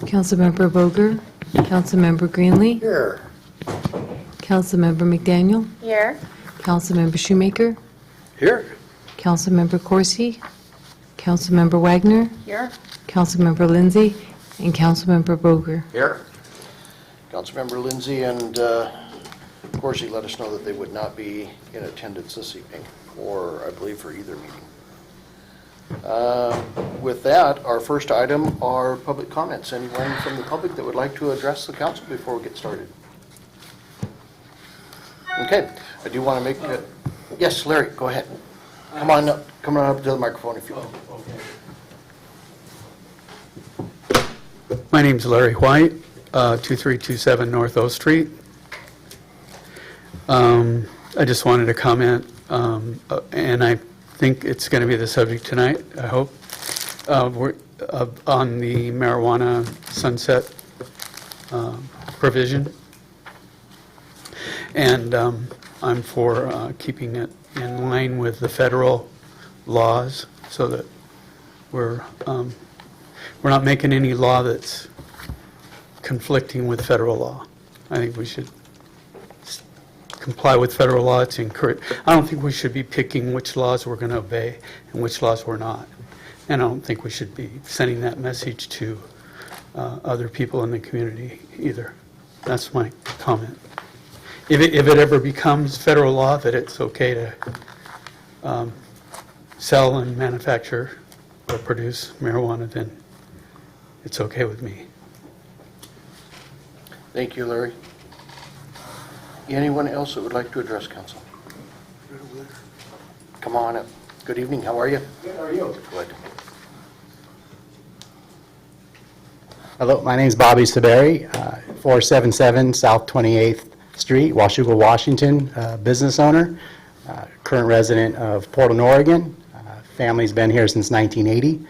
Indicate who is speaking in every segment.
Speaker 1: Councilmember Boger, Councilmember Greenlee,
Speaker 2: Here.
Speaker 1: Councilmember McDaniel,
Speaker 3: Here.
Speaker 1: Councilmember Shoemaker,
Speaker 2: Here.
Speaker 1: Councilmember Corsi, Councilmember Wagner,
Speaker 3: Here.
Speaker 1: Councilmember Lindsay, and Councilmember Boger.
Speaker 2: Here. Councilmember Lindsay and Corsi let us know that they would not be in attendance this evening, or I believe for either meeting. With that, our first item are public comments. Anyone from the public that would like to address the council before we get started? Okay, I do want to make, yes, Larry, go ahead. Come on up to the microphone if you will.
Speaker 4: My name's Larry White, 2327 North O Street. I just wanted to comment, and I think it's going to be the subject tonight, I hope, we're on the marijuana sunset provision. And I'm for keeping it in line with the federal laws so that we're not making any law that's conflicting with federal law. I think we should comply with federal law. It's encouraged. I don't think we should be picking which laws we're going to obey and which laws we're not. And I don't think we should be sending that message to other people in the community either. That's my comment. If it ever becomes federal law that it's okay to sell and manufacture or produce marijuana, then it's okay with me.
Speaker 2: Thank you, Larry. Anyone else that would like to address council? Come on up. Good evening, how are you? Good, how are you? Good.
Speaker 5: Hello, my name is Bobby Saberi, 477 South 28th Street, Washougal, Washington, business owner, current resident of Portland, Oregon. Family's been here since 1980.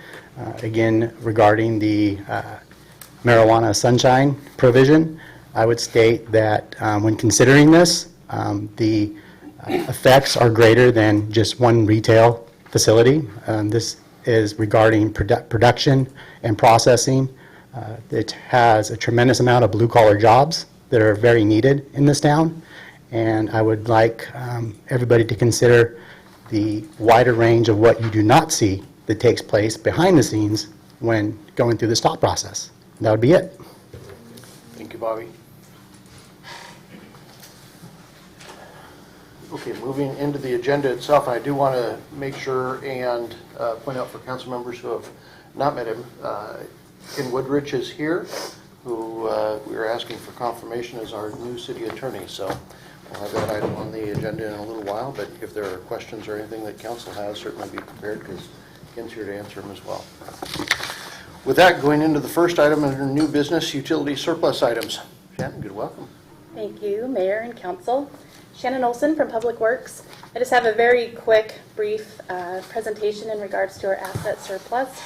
Speaker 5: Again, regarding the marijuana sunshine provision, I would state that when considering this, the effects are greater than just one retail facility. This is regarding production and processing. It has a tremendous amount of blue-collar jobs that are very needed in this town, and I would like everybody to consider the wider range of what you do not see that takes place behind the scenes when going through this thought process. That would be it.
Speaker 2: Thank you, Bobby. Okay, moving into the agenda itself, I do want to make sure and point out for council members who have not met him, Ken Woodrich is here, who we are asking for confirmation as our new city attorney. So we'll have that item on the agenda in a little while, but if there are questions or anything that council has, certainly be prepared because Ken's here to answer them as well. With that, going into the first item under new business, utility surplus items. Shannon, good welcome.
Speaker 3: Thank you, Mayor and Council. Shannon Olson from Public Works. I just have a very quick, brief presentation in regards to our asset surplus.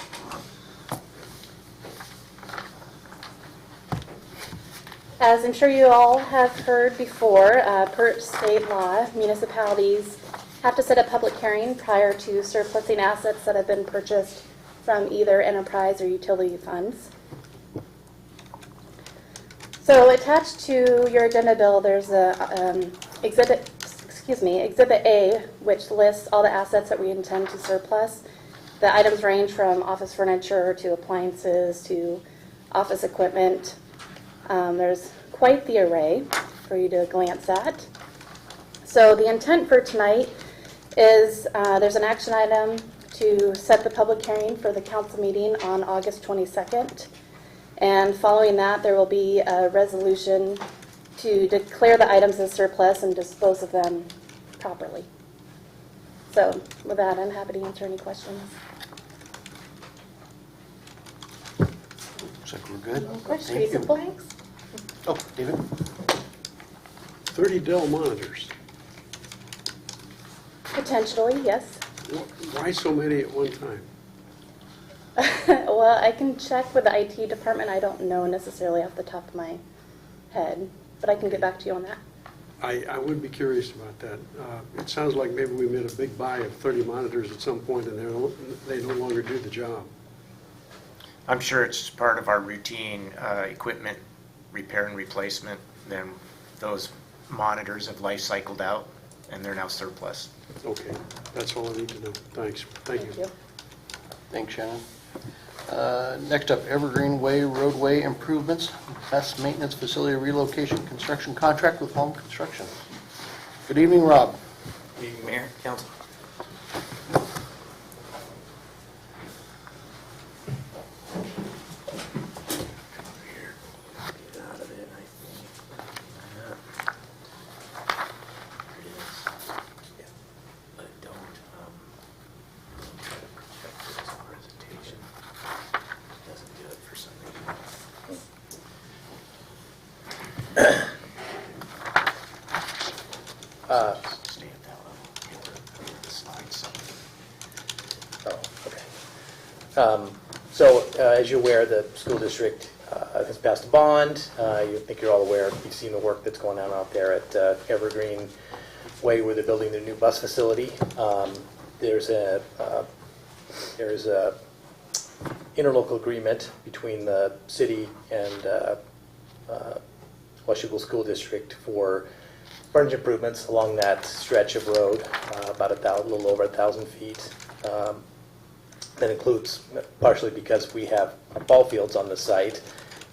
Speaker 3: As I'm sure you all have heard before, per state law, municipalities have to set a public hearing prior to surplusing assets that have been purchased from either enterprise or utility funds. So attached to your agenda bill, there's a Exhibit A, which lists all the assets that we intend to surplus. The items range from office furniture to appliances to office equipment. There's quite the array for you to glance at. So the intent for tonight is there's an action item to set the public hearing for the council meeting on August 22nd. And following that, there will be a resolution to declare the items as surplus and dispose of them properly. So with that, I'm happy to answer any questions.
Speaker 2: Looks like we're good.
Speaker 3: Of course,
Speaker 2: Thank you.
Speaker 3: simple. Thanks.
Speaker 2: Oh, David?
Speaker 6: 30 Dell monitors.
Speaker 3: Potentially, yes.
Speaker 6: Why so many at one time?
Speaker 3: Well, I can check with the IT department. I don't know necessarily off the top of my head, but I can get back to you on that.
Speaker 6: I would be curious about that. It sounds like maybe we made a big buy of 30 monitors at some point and they no longer do the job.
Speaker 7: I'm sure it's part of our routine equipment repair and replacement. Then those monitors have life cycled out and they're now surplus.
Speaker 6: Okay, that's all I need to know. Thanks. Thank you.
Speaker 2: Thanks, Shannon. Next up, Evergreen Way roadway improvements, best maintenance facility relocation construction contract with Home Construction. Good evening, Rob.
Speaker 7: Good evening, Mayor, Council. Get out of it, I think. There it is. Yeah, but don't try to project this presentation. Doesn't do it for some reason. Stay at that level. Get the slides.
Speaker 8: Oh, okay. So, as you're aware, the school district has passed a bond. You think you're all aware, you've seen the work that's going on out there at Evergreen Way where they're building their new bus facility. There's a interlocal agreement between the city and Washougal School District for frontage improvements along that stretch of road, about a little over 1,000 feet. That includes, partially because we have ball fields on the site,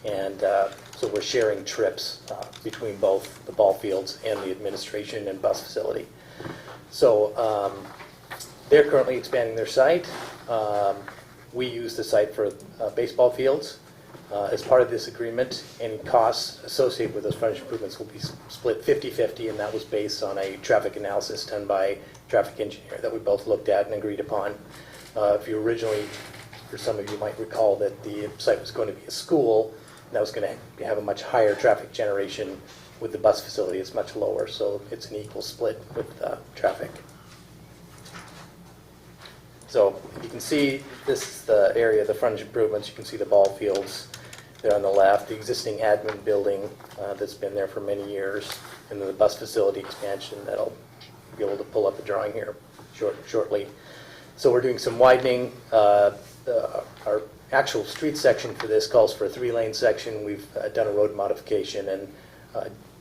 Speaker 8: and so we're sharing trips between both the ball fields and the administration and bus facility. So they're currently expanding their site. We use the site for baseball fields. As part of this agreement, any costs associated with those frontage improvements will be split 50-50, and that was based on a traffic analysis done by a traffic engineer that we both looked at and agreed upon. If you originally, for some of you might recall that the site was going to be a school, and that was going to have a much higher traffic generation. With the bus facility, it's much lower, so it's an equal split with traffic. So you can see this is the area of the frontage improvements. You can see the ball fields there on the left, the existing admin building that's been there for many years, and then the bus facility expansion that'll be able to pull up a drawing here shortly. So we're doing some widening. Our actual street section for this calls for a 3-lane section. We've done a road modification, and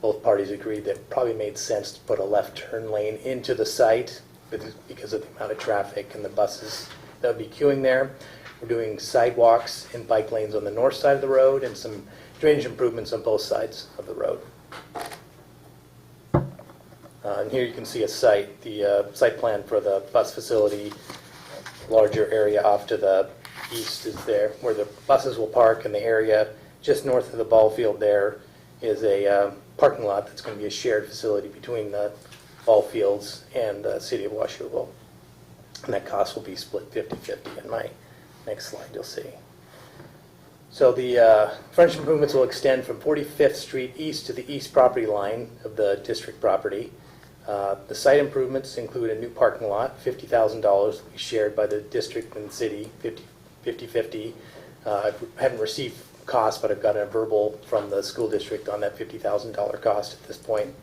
Speaker 8: both parties agreed that it probably made sense to put a left turn lane into the site because of the amount of traffic and the buses that would be queuing there. We're doing sidewalks and bike lanes on the north side of the road and some drainage improvements on both sides of the road. And here you can see a site, the site plan for the bus facility. Larger area off to the east is there where the buses will park, and the area just north of the ball field there is a parking lot that's going to be a shared facility between the ball fields and the city of Washougal. And that cost will be split 50-50 in my next slide you'll see. So the frontage improvements will extend from 45th Street east to the east property line of the district property. The site improvements include a new parking lot, $50,000 will be shared by the district and the city, 50-50. I haven't received costs, but I've got a verbal from the school district on that $50,000 cost at this point.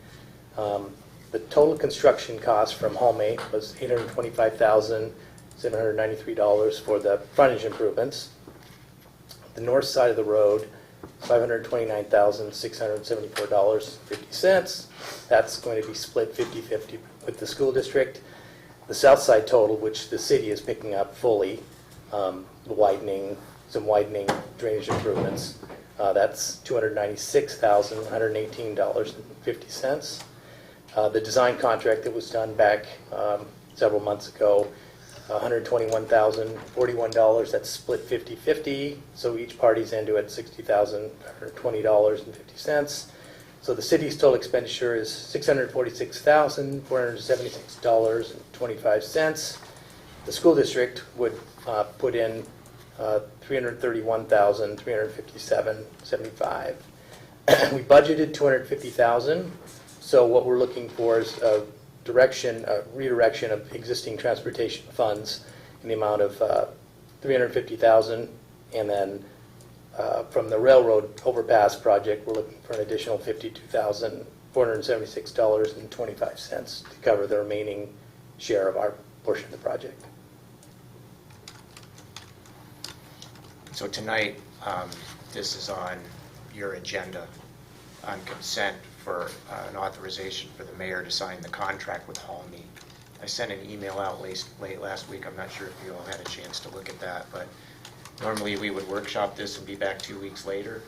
Speaker 8: The total construction cost from Halme was $825,793 for the frontage improvements. The north side of the road, $529,674.50. That's going to be split 50-50 with the school district. The south side total, which the city is picking up fully, some widening drainage improvements, that's $296,118.50. The design contract that was done back several months ago, $121,041, that's split 50-50, so each party's into it $60,120.50. So the city's total expenditure is $646,476.25. The school district would put in $331,357.75. We budgeted $250,000, so what we're looking for is a redirection of existing transportation funds in the amount of $350,000, and then from the railroad overpass project, we're looking for an additional $52,476.25 to cover the remaining share of our portion of the project.
Speaker 7: So tonight, this is on your agenda on consent for an authorization for the mayor to sign the contract with Halmy. I sent an email out late last week. I'm not sure if you all had a chance to look at that, but normally we would workshop this and be back 2 weeks later.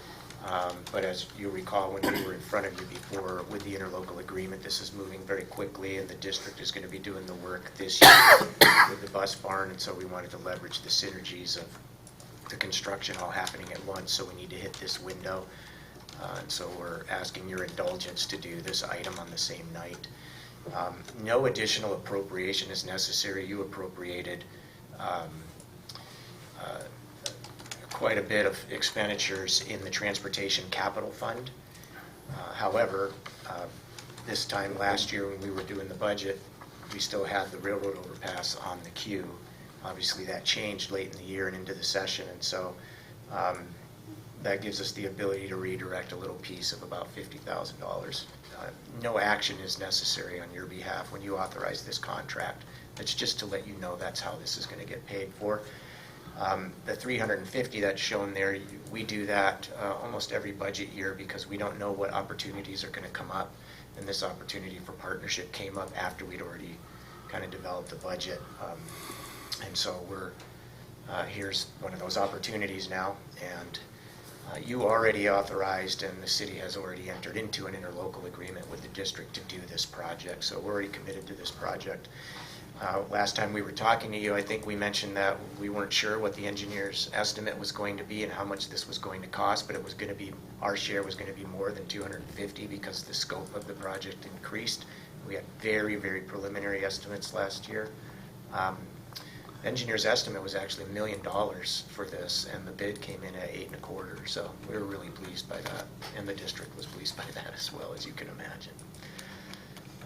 Speaker 7: But as you recall, when we were in front of you before with the interlocal agreement, this is moving very quickly, and the district is going to be doing the work this year with the bus barn, and so we wanted to leverage the synergies of the construction all happening at once, so we need to hit this window. And so we're asking your indulgence to do this item on the same night. No additional appropriation is necessary. You appropriated quite a bit of expenditures in the Transportation Capital Fund. However, this time last year when we were doing the budget, we still had the railroad overpass on the queue. Obviously, that changed late in the year and into the session, and so that gives us the ability to redirect a little piece of about $50,000. No action is necessary on your behalf when you authorize this contract. It's just to let you know that's how this is going to get paid for. The $350 that's shown there, we do that almost every budget year because we don't know what opportunities are going to come up, and this opportunity for partnership came up after we'd already kind of developed the budget. And so here's one of those opportunities now, and you already authorized and the city has already entered into an interlocal agreement with the district to do this project, so we're already committed to this project. Last time we were talking to you, I think we mentioned that we weren't sure what the engineer's estimate was going to be and how much this was going to cost, but it was going to be, our share was going to be more than $250 because the scope of the project increased. We had very, very preliminary estimates last year. The engineer's estimate was actually $1 million for this, and the bid came in at $8.25, so we were really pleased by that, and the district was pleased by that as well, as you can imagine.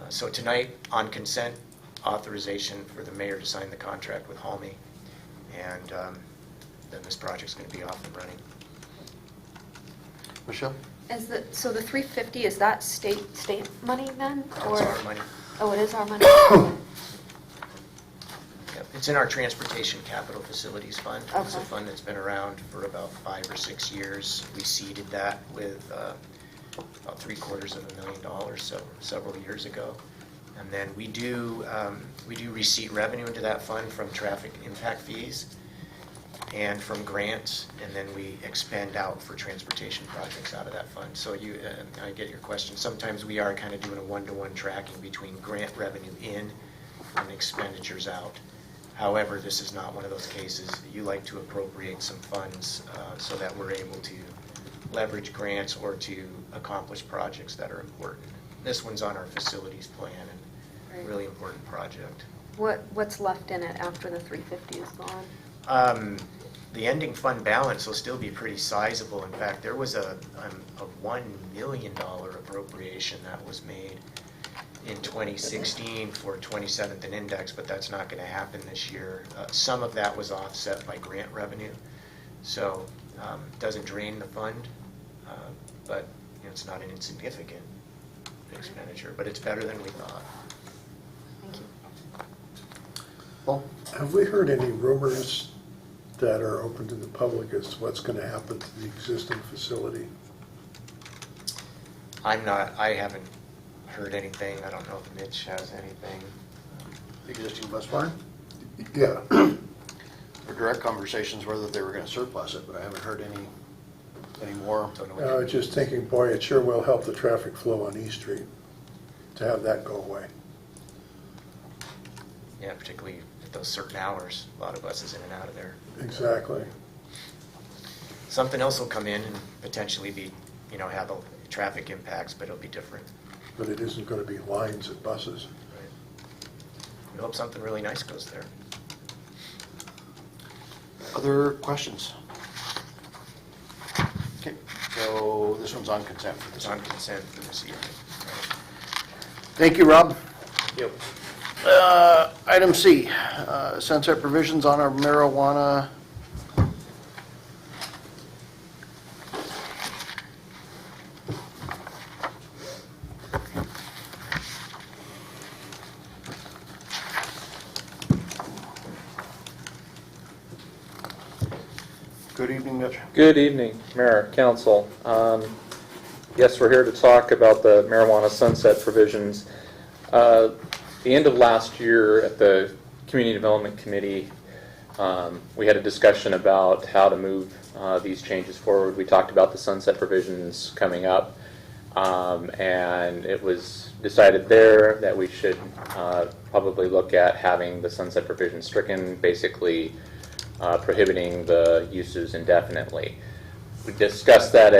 Speaker 7: So tonight, on consent, authorization for the mayor to sign the contract with Halmy, and then this project's going to be off and running.
Speaker 2: Michelle?
Speaker 9: So the 350, is that state money then?
Speaker 7: It's
Speaker 9: or-
Speaker 7: our money.
Speaker 9: Oh, it is our money?
Speaker 7: Yep, it's in our Transportation Capital Facilities Fund. It's a
Speaker 9: Okay.
Speaker 7: fund that's been around for about 5 or 6 years. We seeded that with about $750,000 several years ago. And then we do receipt revenue into that fund from traffic impact fees and from grants, and then we expend out for transportation projects out of that fund. So I get your question. Sometimes we are kind of doing a one-to-one tracking between grant revenue in and expenditures out. However, this is not one of those cases. You like to appropriate some funds so that we're able to leverage grants or to accomplish projects that are important. This one's on our facilities plan and really important project.
Speaker 9: What's left in it after the 350 is gone?
Speaker 7: The ending fund balance will still be pretty sizable. In fact, there was a $1 million appropriation that was made in 2016 for 27th and Index, but that's not going to happen this year. Some of that was offset by grant revenue, so it doesn't drain the fund, but it's not an insignificant expenditure, but it's better than we thought.
Speaker 9: Thank you.
Speaker 2: Paul?
Speaker 6: Have we heard any rumors that are open to the public as to what's going to happen to the existing facility?
Speaker 7: I haven't heard anything. I don't know if Mitch has anything.
Speaker 2: Existing bus barn?
Speaker 6: Yeah.
Speaker 2: For direct conversations whether they were going to surplus it, but I haven't heard any more.
Speaker 7: Don't know what
Speaker 6: I was just thinking, boy, it sure will help the traffic flow on East Street to have that go away.
Speaker 7: Yeah, particularly at those certain hours, a lot of buses in and out of there.
Speaker 6: Exactly.
Speaker 7: Something else will come in and potentially be, have traffic impacts, but it'll be different.
Speaker 6: But it isn't going to be lines of buses.
Speaker 7: We hope something really nice goes there.
Speaker 2: Other questions? Okay, so this one's on consent for
Speaker 7: It's
Speaker 2: this
Speaker 7: on
Speaker 2: one.
Speaker 7: consent for this evening.
Speaker 2: Thank you, Rob.
Speaker 7: Yep.
Speaker 2: Item C, sunset provisions on our marijuana. Good evening, Mitch.
Speaker 10: Good evening, Mayor, Council. Yes, we're here to talk about the marijuana sunset provisions. The end of last year at the Community Development Committee, we had a discussion about how to move these changes forward. We talked about the sunset provisions coming up, and it was decided there that we should probably look at having the sunset provisions stricken, basically prohibiting the uses indefinitely. We discussed that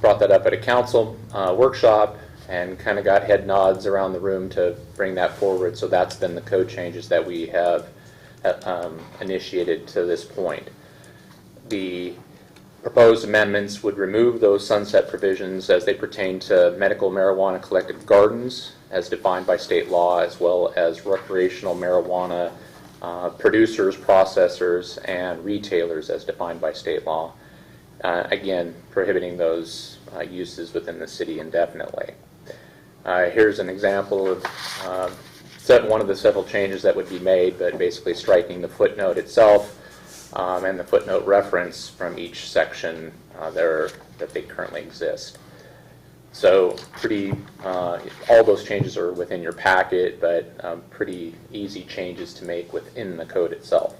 Speaker 10: brought that up at a council workshop and kind of got head nods around the room to bring that forward. So that's been the code changes that we have initiated to this point. The proposed amendments would remove those sunset provisions as they pertain to medical marijuana collected gardens as defined by state law, as well as recreational marijuana producers, processors, and retailers as defined by state law. Again, prohibiting those uses within the city indefinitely. Here's an example of one of the several changes that would be made, but basically striking the footnote itself and the footnote reference from each section that they currently exist. So all those changes are within your packet, but pretty easy changes to make within the code itself.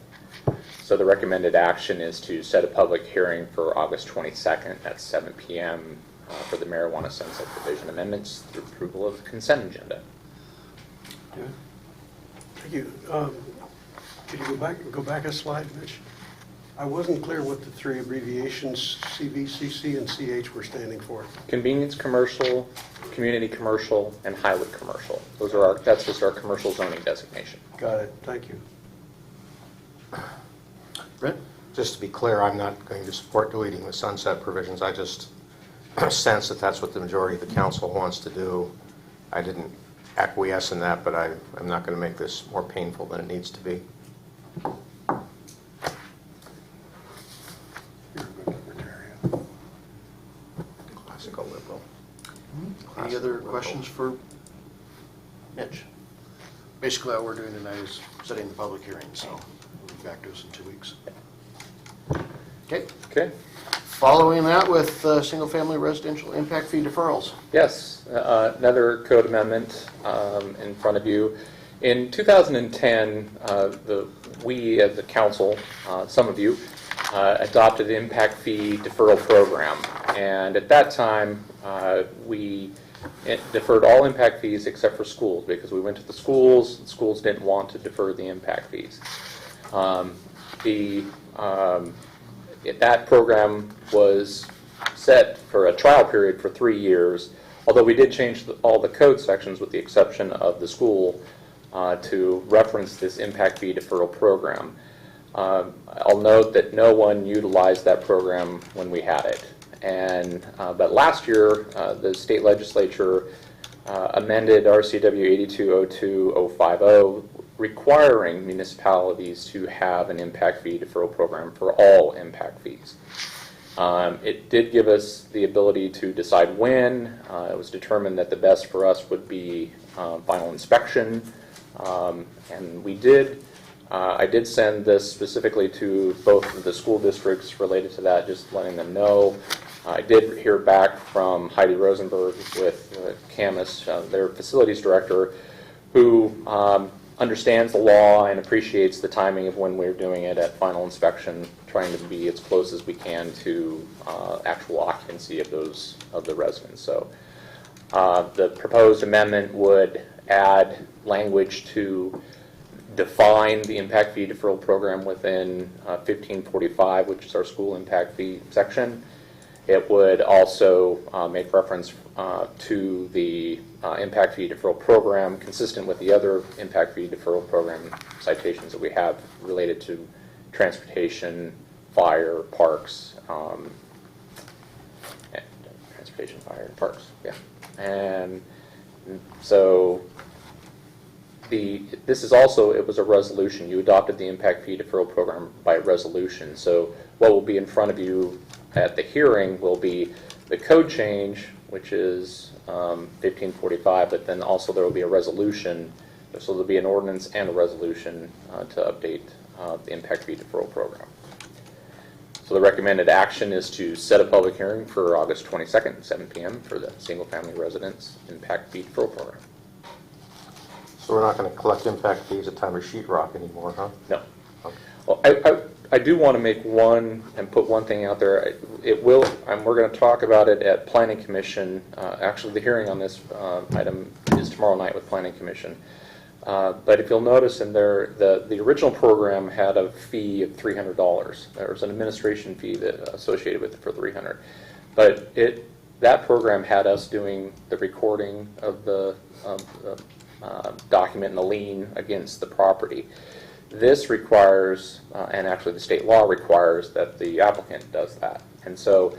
Speaker 10: So the recommended action is to set a public hearing for August 22nd at 7 p.m. For the marijuana sunset provision amendments through approval of the consent agenda.
Speaker 6: Thank you. Could you go back a slide, Mitch? I wasn't clear what the three abbreviations CV, CC, and CH were standing for.
Speaker 10: Convenience commercial, community commercial, and highway commercial. That's just our commercial zoning designation.
Speaker 6: Got it. Thank you.
Speaker 2: Brent?
Speaker 11: Just to be clear, I'm not going to support deleting the sunset provisions. I just sense that that's what the majority of the council wants to do. I didn't acquiesce in that, but I'm not going to make this more painful than it needs to be.
Speaker 6: You're a good libertarian.
Speaker 11: Classical liberal.
Speaker 2: Any other questions for Mitch? Basically, all we're doing tonight is setting the public hearing, so we'll be back to us in 2 weeks. Okay.
Speaker 10: Okay.
Speaker 2: Following that with single-family residential impact fee deferrals.
Speaker 10: Yes, another code amendment in front of you. In 2010, we as a council, some of you, adopted the impact fee deferral program. And at that time, we deferred all impact fees except for schools, because we went to the schools didn't want to defer the impact fees. That program was set for a trial period for 3 years, although we did change all the code sections with the exception of the school to reference this impact fee deferral program. I'll note that no one utilized that program when we had it. But last year, the state legislature amended RCW 8202-050, requiring municipalities to have an impact fee deferral program for all impact fees. It did give us the ability to decide when. It was determined that the best for us would be final inspection, and we did. I did send this specifically to both of the school districts related to that, just letting them know. I did hear back from Heidi Rosenberg with Camus, their facilities director, who understands the law and appreciates the timing of when we're doing it at final inspection, trying to be as close as we can to actual occupancy of the residents. So the proposed amendment would add language to define the impact fee deferral program within 1545, which is our school impact fee section. It would also make reference to the impact fee deferral program consistent with the other impact fee deferral program citations that we have related to transportation, fire, parks, transportation, fire, and parks, yeah. And so this is also, it was a resolution. You adopted the impact fee deferral program by resolution. So what will be in front of you at the hearing will be the code change, which is 1545, but then also there will be a resolution. So there'll be an ordinance and a resolution to update the impact fee deferral program. So the recommended action is to set a public hearing for August 22nd at 7 p.m. for the single-family residence impact fee deferral program.
Speaker 11: So we're not going to collect impact fees at time of sheetrock anymore, huh?
Speaker 10: No.
Speaker 11: Okay.
Speaker 10: Well, I do want to make one and put one thing out there. It will, and we're going to talk about it at Planning Commission. Actually, the hearing on this item is tomorrow night with Planning Commission. But if you'll notice in there, the original program had a fee of $300. There was an administration fee that associated with it for $300. But that program had us doing the recording of the document and the lien against the property. This requires, and actually the state law requires, that the applicant does that. And so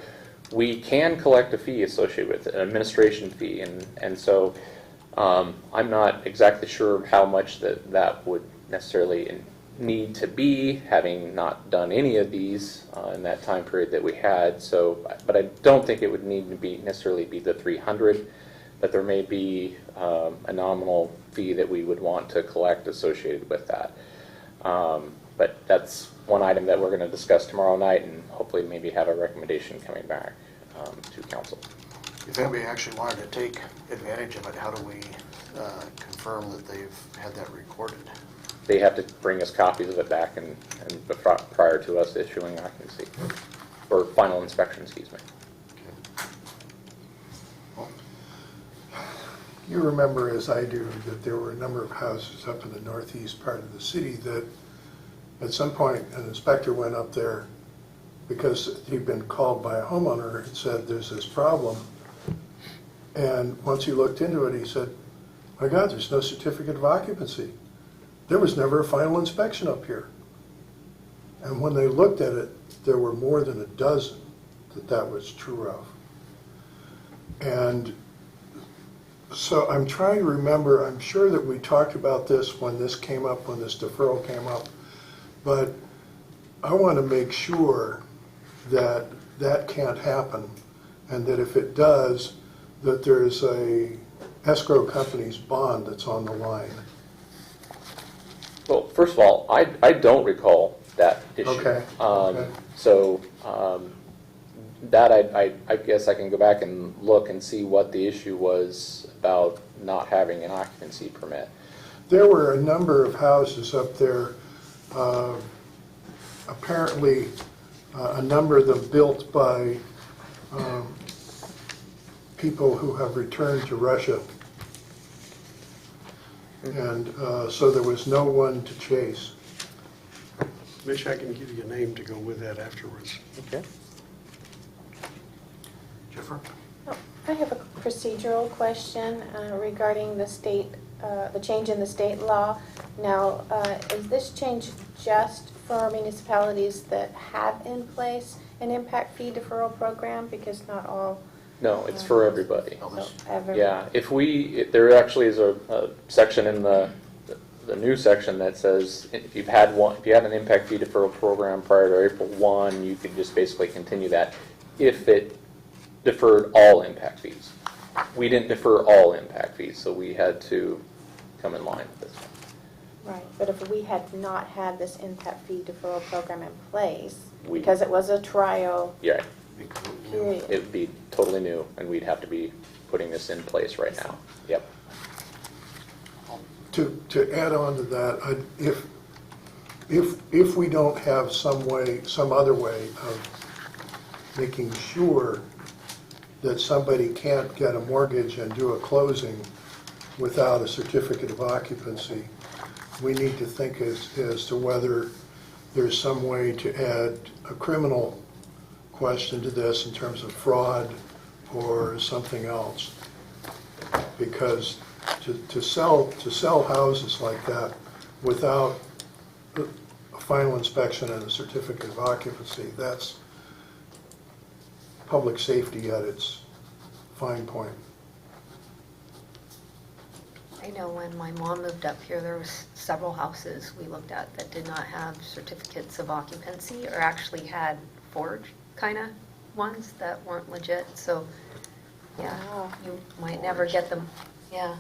Speaker 10: we can collect a fee associated with it, an administration fee, and so I'm not exactly sure how much that would necessarily need to be, having not done any of these in that time period that we had. So, but I don't think it would need to be necessarily be the 300, but there may be a nominal fee that we would want to collect associated with that. But that's one item that we're going to discuss tomorrow night, and hopefully maybe have a recommendation coming back to council.
Speaker 2: If anybody actually wanted to take advantage of it, how do we confirm that they've had that recorded?
Speaker 10: They have to bring us copies of it back and prior to us issuing occupancy, or final inspection, excuse me.
Speaker 12: You remember, as I do, that there were a number of houses up in the northeast part of the city that at some point an inspector went up there because he'd been called by a homeowner and said, there's this problem. And once he looked into it, he said, my God, there's no certificate of occupancy. There was never a final inspection up here. And when they looked at it, there were more than a dozen that was true of. And so I'm trying to remember, I'm sure that we talked about this when this came up, when this deferral came up, but I want to make sure that that can't happen, and that if it does, that there's a escrow company's bond that's on the line.
Speaker 10: Well, first of all, I don't recall that issue.
Speaker 12: Okay.
Speaker 10: So that I guess I can go back and look and see what the issue was about not having an occupancy permit.
Speaker 12: There were a number of houses up there, apparently a number of them built by people who have returned to Russia. And so there was no one to chase.
Speaker 6: Mitch, I can give you a name to go with that afterwards.
Speaker 10: Okay.
Speaker 2: Jennifer?
Speaker 13: I have a procedural question regarding the state, the change in the state law. Now, is this change just for municipalities that have in place an impact fee deferral program? Because not all.
Speaker 10: No, it's for everybody.
Speaker 13: So every-
Speaker 10: Yeah, there actually is a section in the new section that says if you had an impact fee deferral program prior to April 1, you could just basically continue that if it deferred all impact fees. We didn't defer all impact fees, so we had to come in line with this one.
Speaker 13: Right, but if we had not had this impact fee deferral program in place,
Speaker 10: We-
Speaker 13: because it was a trial
Speaker 10: Yeah,
Speaker 13: period.
Speaker 10: it would be totally new, and we'd have to be putting this in place right now. Yep.
Speaker 12: To add on to that, if we don't have some other way of making sure that somebody can't get a mortgage and do a closing without a certificate of occupancy, we need to think as to whether there's some way to add a criminal question to this in terms of fraud or something else. Because to sell houses like that without a final inspection and a certificate of occupancy, that's public safety at its fine point.
Speaker 9: I know when my mom moved up here, there was several houses we looked at that did not have certificates of occupancy, or actually had forged kind of ones that weren't legit. So, yeah,
Speaker 13: Wow.
Speaker 9: you might never get them. Yeah.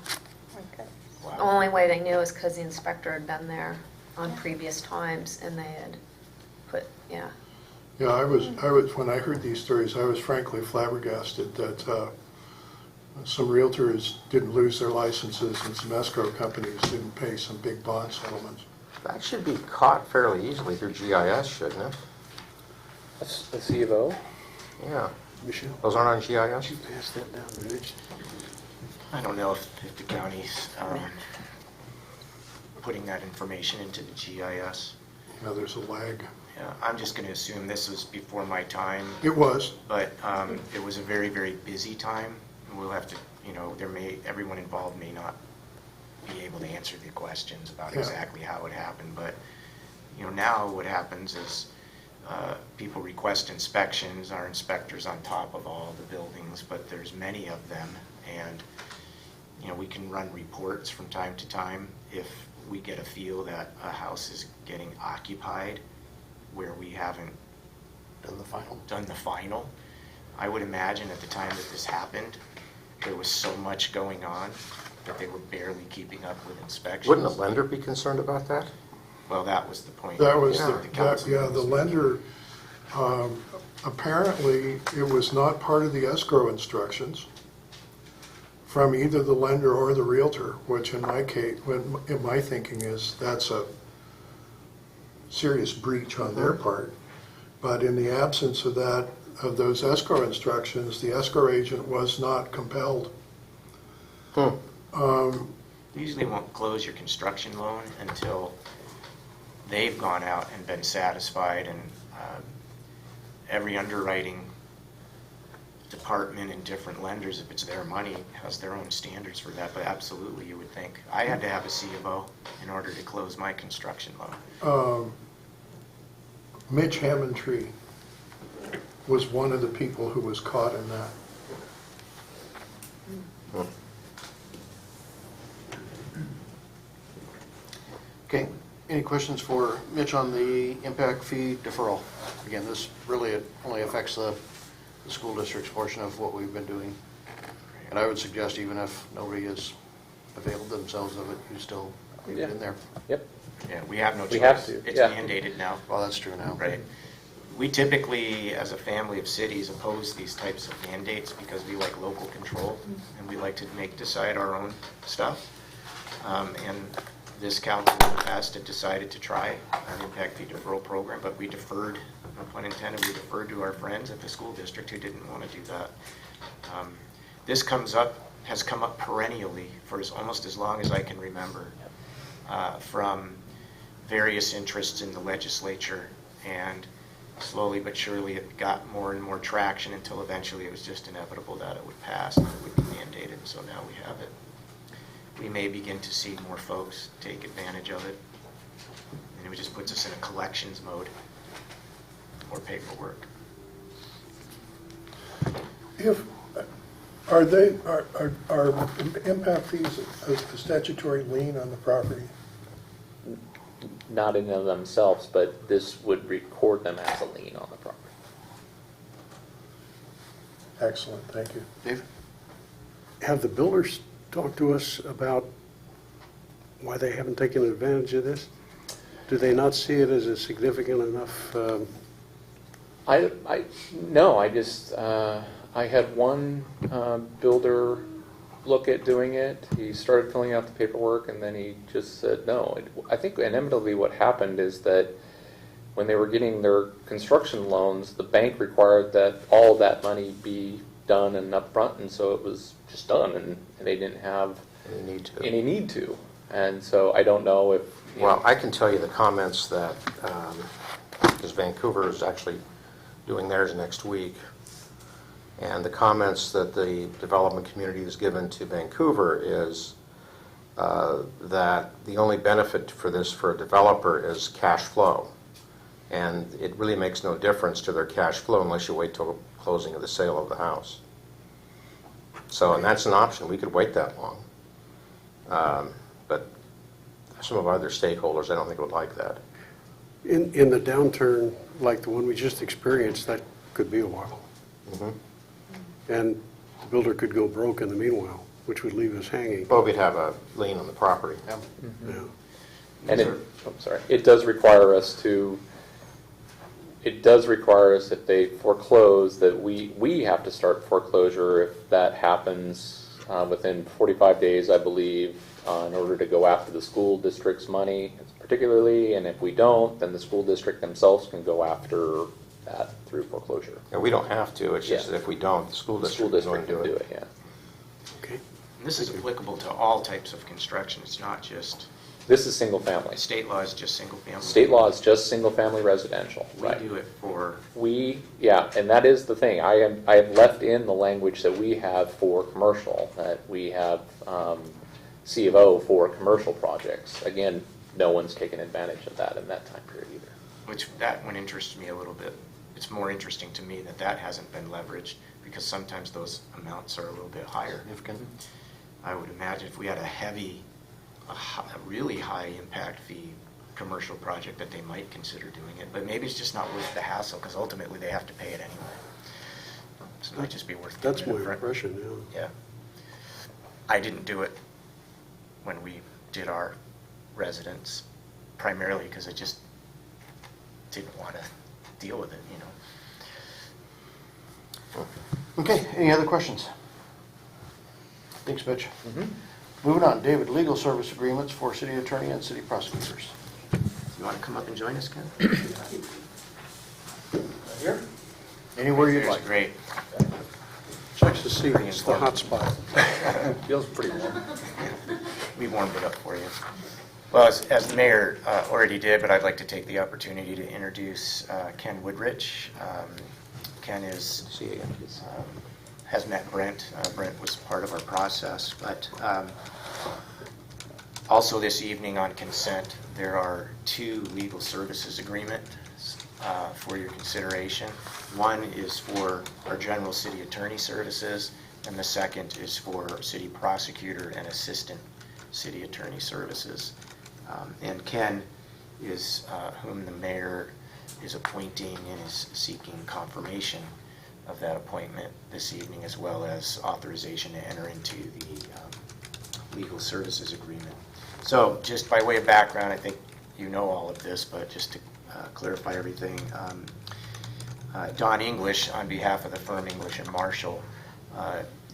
Speaker 13: Okay.
Speaker 9: The only way they knew is because the inspector had been there on previous times, and they had put, yeah.
Speaker 12: Yeah, when I heard these stories, I was frankly flabbergasted that some realtors didn't lose their licenses and some escrow companies didn't pay some big bond settlements.
Speaker 11: That should be caught fairly easily through GIS, shouldn't it?
Speaker 8: A C of O?
Speaker 11: Yeah.
Speaker 6: Michelle,
Speaker 11: Those aren't on
Speaker 6: would you
Speaker 11: GIS?
Speaker 6: pass that down to Mitch?
Speaker 7: I don't know if the county's putting that information into the GIS.
Speaker 12: You know, there's a lag.
Speaker 7: Yeah, I'm just going to assume this was before my time,
Speaker 12: It was.
Speaker 7: but it was a very, very busy time. We'll have to, everyone involved may not be able to answer the questions about
Speaker 12: Yeah.
Speaker 7: exactly how it happened, but, now what happens is people request inspections, our inspector's on top of all the buildings, but there's many of them, and, we can run reports from time to time if we get a feel that a house is getting occupied where we haven't
Speaker 2: Done the final.
Speaker 7: done the final. I would imagine at the time that this happened, there was so much going on that they were barely keeping up with inspections.
Speaker 11: Wouldn't a lender be concerned about that?
Speaker 7: Well, that was the point.
Speaker 12: That was,
Speaker 7: Yeah, council
Speaker 12: the lender, apparently, it was not part of the escrow instructions from either the lender or the realtor, which in my case, in my thinking is that's a serious breach on their part. But in the absence of that, of those escrow instructions, the escrow agent was not compelled.
Speaker 7: You usually won't close your construction loan until they've gone out and been satisfied, and every underwriting department and different lenders, if it's their money, has their own standards for that, but absolutely, you would think. I had to have a C of O in order to close my construction loan.
Speaker 12: Mitch Hammondtree was one of the people who was caught in that.
Speaker 2: Okay, any questions for Mitch on the impact fee deferral? Again, this really only affects the school district's portion of what we've been doing. And I would suggest even if nobody has availed themselves of it, you still leave it in there.
Speaker 8: Yep.
Speaker 7: Yeah, we have no choice.
Speaker 8: We have to,
Speaker 7: It's
Speaker 8: yeah.
Speaker 7: mandated now.
Speaker 2: Well, that's true now.
Speaker 7: Right. We typically, as a family of cities, oppose these types of mandates because we like local control and we like to decide our own stuff. And this council in the past had decided to try an impact fee deferral program, but we deferred, no pun intended, we deferred to our friends at the school district who didn't want to do that. This has come up perennially for almost as long as I can remember, from various interests in the legislature, and slowly but surely it got more and more traction until eventually it was just inevitable that it would pass and it would be mandated, so now we have it. We may begin to see more folks take advantage of it, and it just puts us in a collections mode, more paperwork.
Speaker 12: Are impact fees a statutory lien on the property?
Speaker 10: Not in and of themselves, but this would record them as a lien on the property.
Speaker 12: Excellent, thank you.
Speaker 2: Dave?
Speaker 6: Have the builders talked to us about why they haven't taken advantage of this? Do they not see it as a significant enough?
Speaker 10: I had one builder look at doing it. He started filling out the paperwork and then he just said no. I think inevitably what happened is that when they were getting their construction loans, the bank required that all of that money be done and upfront, and so it was just done, and they didn't have any need to. And so I don't know if...
Speaker 11: Well, I can tell you the comments that, because Vancouver is actually doing theirs next week, and the comments that the development community has given to Vancouver is that the only benefit for this for a developer is cash flow. And it really makes no difference to their cash flow unless you wait till the closing of the sale of the house. So, and that's an option. We could wait that long. But some of our other stakeholders, I don't think would like that.
Speaker 6: In the downturn, like the one we just experienced, that could be a while.
Speaker 11: Mm-hmm.
Speaker 6: And the builder could go broke in the meanwhile, which would leave us hanging.
Speaker 11: Well, we'd have a lien on the property.
Speaker 6: Yeah.
Speaker 10: And it does require us to it does require us, if they foreclose, that we have to start foreclosure if that happens within 45 days, I believe, in order to go after the school district's money particularly, and if we don't, then the school district themselves can go after that through foreclosure.
Speaker 11: Yeah, we don't have to, it's just
Speaker 10: Yeah.
Speaker 11: that if we don't, the school
Speaker 10: The school
Speaker 11: district is going
Speaker 10: district
Speaker 11: to
Speaker 10: can
Speaker 11: do
Speaker 10: do
Speaker 11: it.
Speaker 10: it, yeah.
Speaker 6: Okay.
Speaker 7: And this is applicable to all types of construction. It's not just,
Speaker 10: This is single family.
Speaker 7: state law is just single family.
Speaker 10: State law is just single family residential,
Speaker 7: We
Speaker 10: right?
Speaker 7: do it for,
Speaker 10: Yeah, and that is the thing. I have left in the language that we have for commercial, that we have C of O for commercial projects. Again, no one's taken advantage of that in that time period either.
Speaker 7: which that one interests me a little bit. It's more interesting to me that that hasn't been leveraged, because sometimes those amounts are a little bit higher. I would imagine if we had a really high impact fee commercial project, that they might consider doing it, but maybe it's just not worth the hassle, because ultimately they have to pay it anyway. So it might just be worth doing
Speaker 6: That's
Speaker 7: it
Speaker 6: my
Speaker 7: upfront.
Speaker 6: impression, yeah.
Speaker 7: Yeah. I didn't do it when we did our residence, primarily because I just didn't want to deal with it,
Speaker 2: Okay, any other questions? Thanks, Mitch. Moving on, David, legal service agreements for city attorney and city prosecutors.
Speaker 7: You want to come up and join us, Ken?
Speaker 2: Here? Anywhere you'd
Speaker 7: There's
Speaker 2: like.
Speaker 7: Great.
Speaker 6: Checks to see, it's the hot spot.
Speaker 10: Feels pretty warm.
Speaker 7: We warmed it up for you. Well, as the mayor already did, but I'd like to take the opportunity to introduce Ken Woodrich. Ken is,
Speaker 11: See you again, please.
Speaker 7: has met Brent. Brent was part of our process, but also this evening on consent, there are 2 legal services agreements for your consideration. One is for our general city attorney services, and the second is for city prosecutor and assistant city attorney services. And Ken is, whom the mayor is appointing and is seeking confirmation of that appointment this evening, as well as authorization to enter into the legal services agreement. So just by way of background, I think you know all of this, but just to clarify everything, Don English, on behalf of the firm English and Marshall,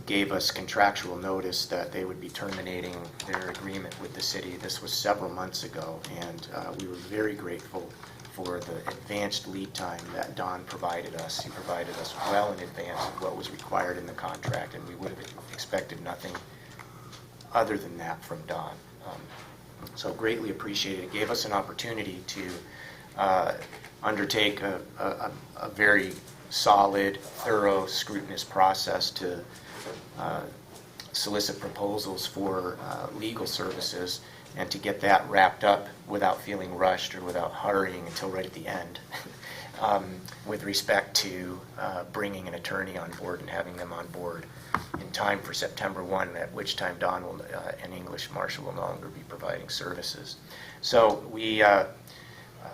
Speaker 7: gave us contractual notice that they would be terminating their agreement with the city. This was several months ago, and we were very grateful for the advanced lead time that Don provided us. He provided us well in advance of what was required in the contract, and we would have expected nothing other than that from Don. So greatly appreciated. It gave us an opportunity to undertake a very solid, thorough, scrutinous process to solicit proposals for legal services, and to get that wrapped up without feeling rushed or without hurrying until right at the end with respect to bringing an attorney on board and having them on board in time for September 1, at which time Don will, and English Marshall will no longer be providing services. So we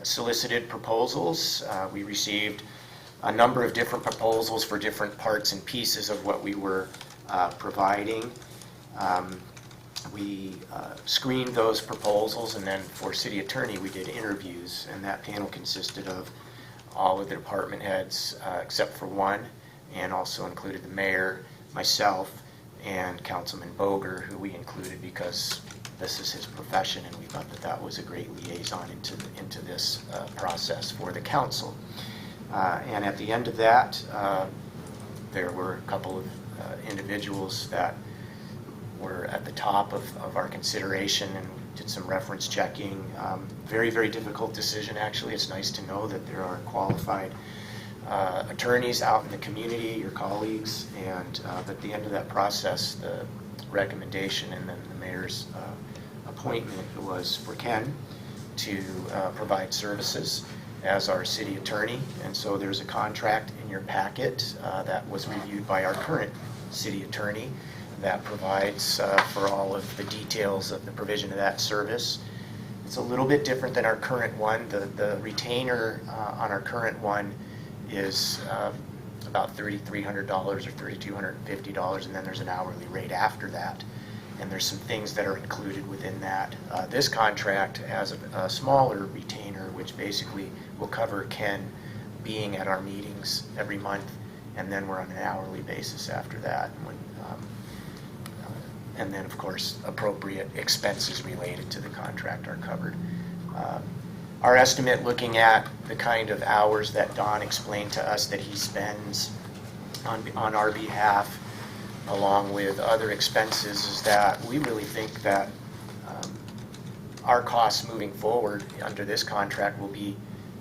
Speaker 7: solicited proposals. We received a number of different proposals for different parts and pieces of what we were providing. We screened those proposals, and then for city attorney we did interviews, and that panel consisted of all of the department heads except for one, and also included the mayor, myself, and Councilman Boger, who we included because this is his profession, and we thought that that was a great liaison into this process for the council. And at the end of that, there were a couple of individuals that were at the top of our consideration, and did some reference checking. Very, very difficult decision, actually. It's nice to know that there are qualified attorneys out in the community, your colleagues, and at the end of that process, the recommendation and then the mayor's appointment was for Ken to provide services as our city attorney. And so there's a contract in your packet that was reviewed by our current city attorney that provides for all of the details of the provision of that service. It's a little bit different than our current one. The retainer on our current one is about $3,300 or $3,250, and then there's an hourly rate after that. And there's some things that are included within that. This contract has a smaller retainer, which basically will cover Ken being at our meetings every month, and then we're on an hourly basis after that. And then, of course, appropriate expenses related to the contract are covered. Our estimate, looking at the kind of hours that Don explained to us that he spends on our behalf, along with other expenses, is that we really think that our costs moving forward under this contract will be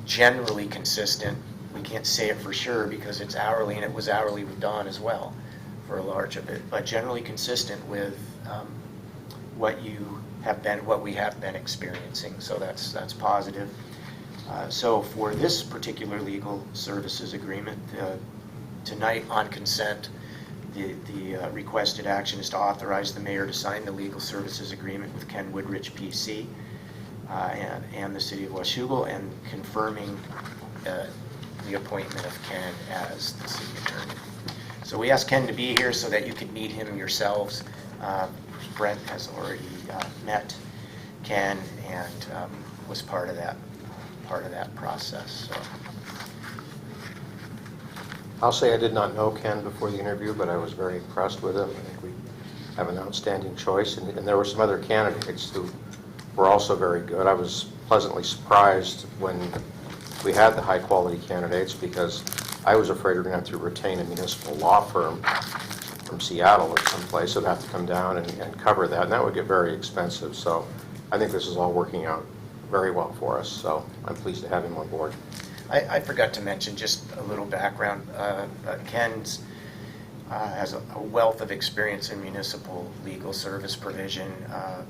Speaker 7: generally consistent. We can't say it for sure because it's hourly, and it was hourly with Don as well for a large of it, but generally consistent with what we have been experiencing. So that's positive. So for this particular legal services agreement, tonight on consent, the requested action is to authorize the mayor to sign the legal services agreement with Ken Woodrich PC and the city of Washougal, and confirming the appointment of Ken as the city attorney. So we asked Ken to be here so that you could meet him yourselves. Brent has already met Ken and was part of that process. So.
Speaker 11: I'll say I did not know Ken before the interview, but I was very impressed with him. I think we have an outstanding choice, and there were some other candidates who were also very good. I was pleasantly surprised when we had the high-quality candidates, because I was afraid we were going to have to retain a municipal law firm from Seattle or someplace that would have to come down and cover that, and that would get very expensive. So I think this is all working out very well for us, so I'm pleased to have him on board.
Speaker 7: I forgot to mention just a little background. Ken's has a wealth of experience in municipal legal service provision,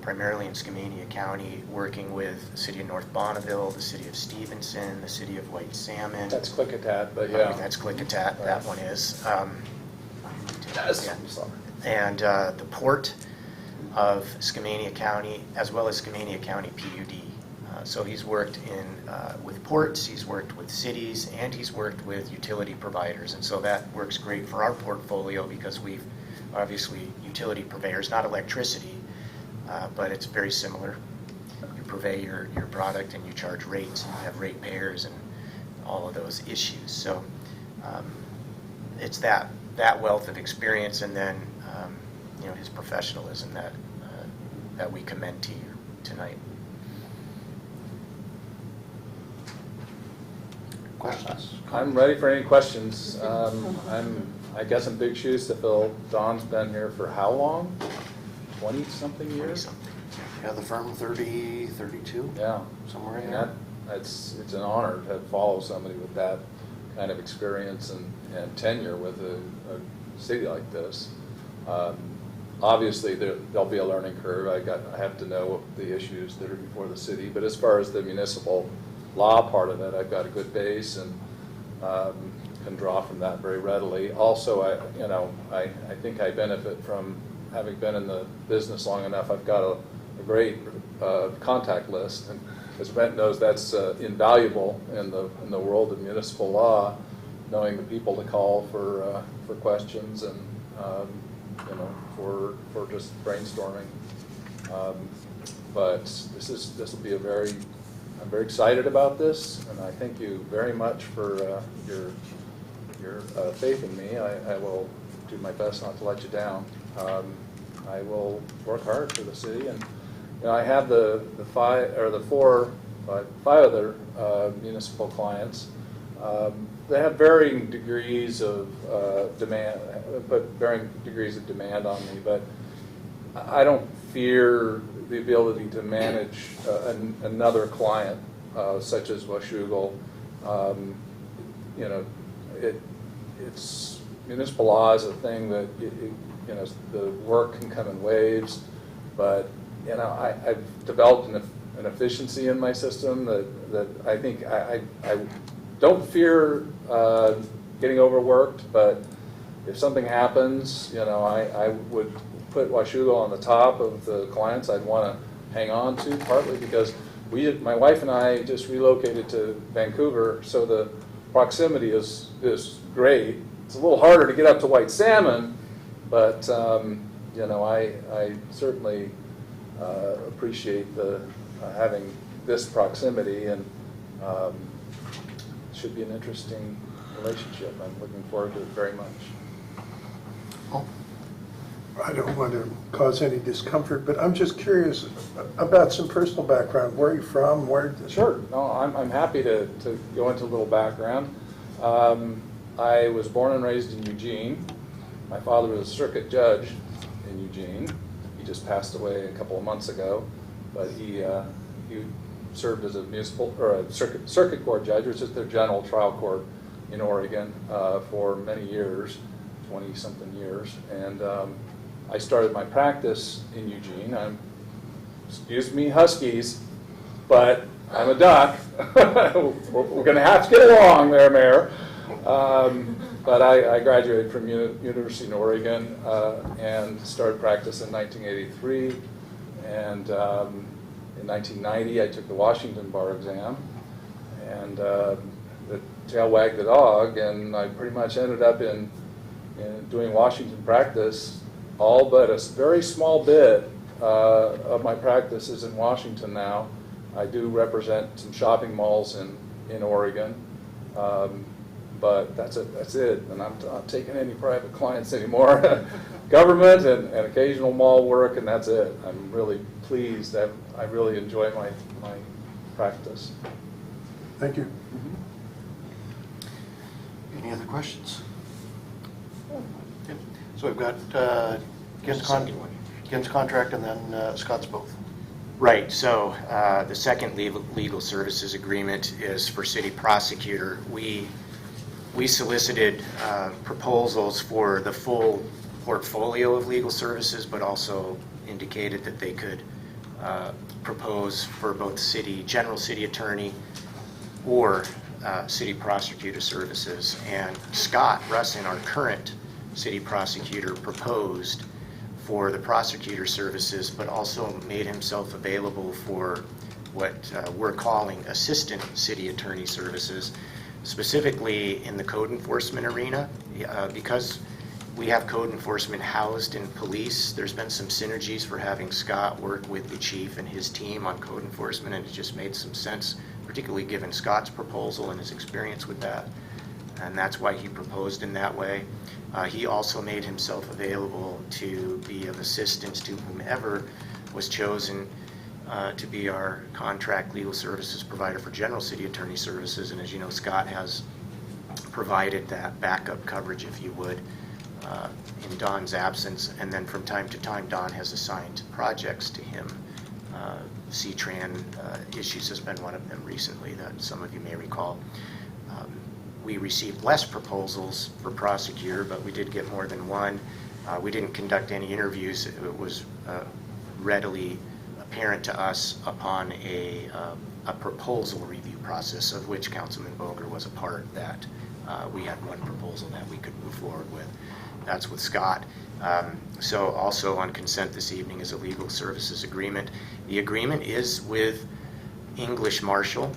Speaker 7: primarily in Skamania County, working with the city of North Bonneville, the city of Stevenson, the city of White Salmon.
Speaker 10: That's Klickitat, but yeah.
Speaker 7: That's Klickitat,
Speaker 10: Right.
Speaker 7: that one is.
Speaker 10: Yes.
Speaker 7: Yeah. And the port of Skamania County, as well as Skamania County PUD. So he's worked with ports, he's worked with cities, and he's worked with utility providers. And so that works great for our portfolio, because we've obviously utility purveyors, not electricity, but it's very similar. You purvey your product and you charge rates, and you have rate payers and all of those issues. So it's that wealth of experience, and then his professionalism that we commend to you tonight.
Speaker 2: Questions?
Speaker 10: I'm ready for any questions. I guess in big shoes to fill. Don's been here for how long? 20-something years?
Speaker 2: Yeah, the firm 30, 32,
Speaker 10: Yeah.
Speaker 2: somewhere in
Speaker 10: And
Speaker 2: there.
Speaker 10: it's an honor to follow somebody with that kind of experience and tenure with a city like this. Obviously, there'll be a learning curve. I have to know the issues that are before the city, but as far as the municipal law part of it, I've got a good base and can draw from that very readily. Also, I think I benefit from having been in the business long enough. I've got a great contact list, and as Brent knows, that's invaluable in the world of municipal law, knowing the people to call for questions and for just brainstorming. But this will be I'm very excited about this, and I thank you very much for your faith in me. I will do my best not to let you down. I will work hard for the city, and I have the five other municipal clients. They have varying degrees of demand, on me. But I don't fear the ability to manage another client such as Washougal. It's municipal law is a thing that the work can come in waves, but I've developed an efficiency in my system that I think I don't fear getting overworked, but if something happens, I would put Washougal on the top of the clients I'd want to hang on to, partly because my wife and I just relocated to Vancouver, so the proximity is great. It's a little harder to get up to White Salmon, but I certainly appreciate having this proximity, and should be an interesting relationship. I'm looking forward to it very much.
Speaker 12: I don't want to cause any discomfort, but I'm just curious about some personal background. Where are you from? Where?
Speaker 10: Sure. No, I'm happy to go into a little background. I was born and raised in Eugene. My father was a circuit judge in Eugene. He just passed away a couple of months ago, but he served as a municipal or a circuit court judge, which is their general trial court in Oregon, for many years, 20-something years, and I started my practice in Eugene. Excuse me, Huskies, but I'm a Duck. We're going to have to get along there, Mayor. But I graduated from University of Oregon and started practice in 1983. And in 1990, I took the Washington bar exam. And the tail wagged the dog, and I pretty much ended up in doing Washington practice. All but a very small bit of my practice is in Washington now. I do represent some shopping malls in Oregon, but that's it. And I'm not taking any private clients anymore. Government and occasional mall work, and that's it. I'm really pleased. I really enjoy my practice.
Speaker 12: Thank you.
Speaker 2: Any other questions? Okay. So we've got Ken's contract and then Scott's both.
Speaker 7: Right, so the second legal services agreement is for city prosecutor. We solicited proposals for the full portfolio of legal services, but also indicated that they could propose for both general city attorney or city prosecutor services. And Scott Russin, our current city prosecutor, proposed for the prosecutor services, but also made himself available for what we're calling assistant city attorney services, specifically in the code enforcement arena. Because we have code enforcement housed in police, there's been some synergies for having Scott work with the chief and his team on code enforcement, and it just made some sense, particularly given Scott's proposal and his experience with that. And that's why he proposed in that way. He also made himself available to be of assistance to whomever was chosen to be our contract legal services provider for general city attorney services. And as you know, Scott has provided that backup coverage, if you would, in Don's absence. And then from time to time, Don has assigned projects to him. C-Tran issues has been one of them recently that some of you may recall. We received less proposals for prosecutor, but we did get more than one. We didn't conduct any interviews. It was readily apparent to us upon a proposal review process, of which Councilman Boger was a part, that we had one proposal that we could move forward with. That's with Scott. So also on consent this evening is a legal services agreement. The agreement is with English Marshall,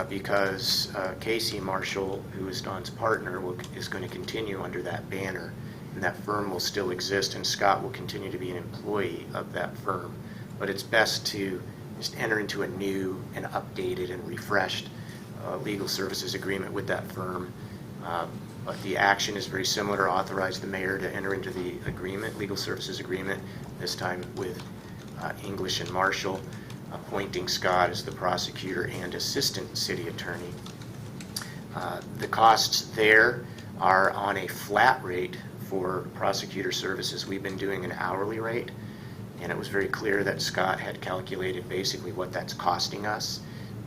Speaker 7: because Casey Marshall, who is Don's partner, is going to continue under that banner, and that firm will still exist, and Scott will continue to be an employee of that firm. But it's best to just enter into a new and updated and refreshed legal services agreement with that firm. But the action is very similar: authorize the mayor to enter into the agreement, legal services agreement, this time with English and Marshall, appointing Scott as the prosecutor and assistant city attorney. The costs there are on a flat rate for prosecutor services. We've been doing an hourly rate, and it was very clear that Scott had calculated basically what that's costing us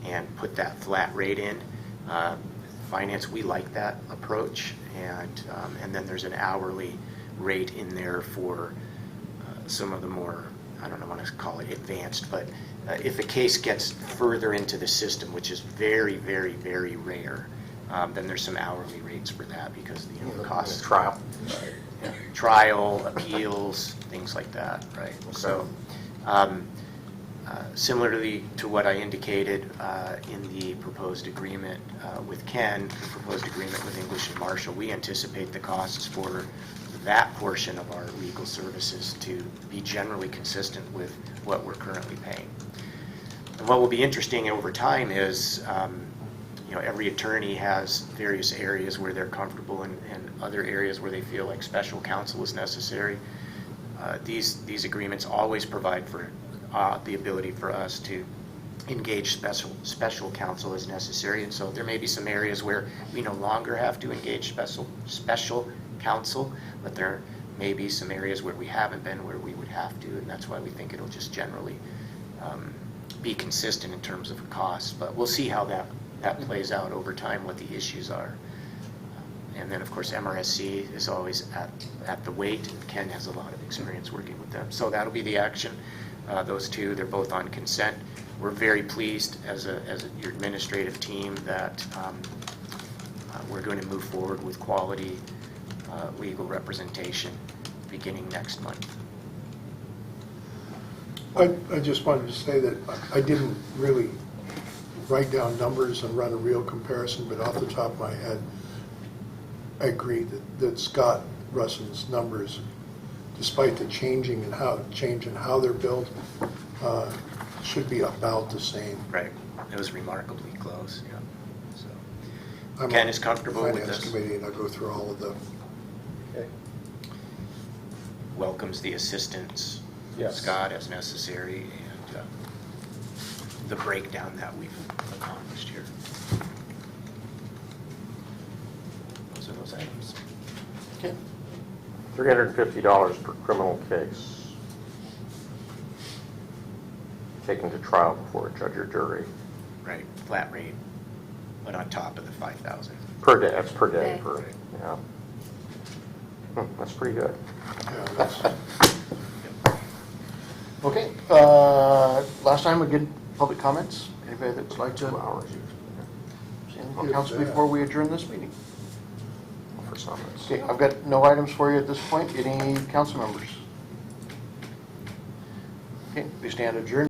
Speaker 7: and put that flat rate in. Finance, we like that approach, and then there's an hourly rate in there for some of the more, I don't know what to call it, advanced, but if a case gets further into the system, which is very, very, very rare, then there's some hourly rates for that, because the costs.
Speaker 11: Trial.
Speaker 7: Trial, appeals, things like that, right? So similarly to what I indicated in the proposed agreement with Ken, the proposed agreement with English and Marshall, we anticipate the costs for that portion of our legal services to be generally consistent with what we're currently paying. And what will be interesting over time is every attorney has various areas where they're comfortable and other areas where they feel like special counsel is necessary. These agreements always provide for the ability for us to engage special counsel as necessary, and so there may be some areas where we no longer have to engage special counsel, but there may be some areas where we haven't been where we would have to, and that's why we think it'll just generally be consistent in terms of costs. But we'll see how that plays out over time, what the issues are. And then, of course, MRSC is always at the weight. Ken has a lot of experience working with them. So that'll be the action. Those two, they're both on consent. We're very pleased as your administrative team that we're going to move forward with quality legal representation beginning next month.
Speaker 12: I just wanted to say that I didn't really write down numbers and run a real comparison, but off the top of my head, I agree that Scott Russell's numbers, despite the change in how they're built, should be about the same.
Speaker 7: Right. It was remarkably close, yeah. So
Speaker 12: I'm
Speaker 7: Ken
Speaker 12: on
Speaker 7: is comfortable
Speaker 12: the
Speaker 7: with
Speaker 12: Finance
Speaker 7: this.
Speaker 12: Committee, and I go through all of them.
Speaker 8: Okay.
Speaker 7: Welcomes the assistance,
Speaker 8: Yes.
Speaker 7: Scott, as necessary, and the breakdown that we've accomplished here. Those are those items.
Speaker 2: Okay.
Speaker 11: $350 per criminal case taken to trial before a judge or jury.
Speaker 7: Right, flat rate, but on top of the 5,000.
Speaker 11: Per day, that's per day,
Speaker 9: Okay.
Speaker 11: yeah. That's pretty good.
Speaker 12: Yeah, that's,
Speaker 2: Okay, last time we did public comments. Anybody that'd like to
Speaker 11: 2 hours
Speaker 2: say anything on council before we adjourn this meeting?
Speaker 11: for some.
Speaker 2: Okay, I've got no items for you at this point. Any council members? Okay, we stand adjourned.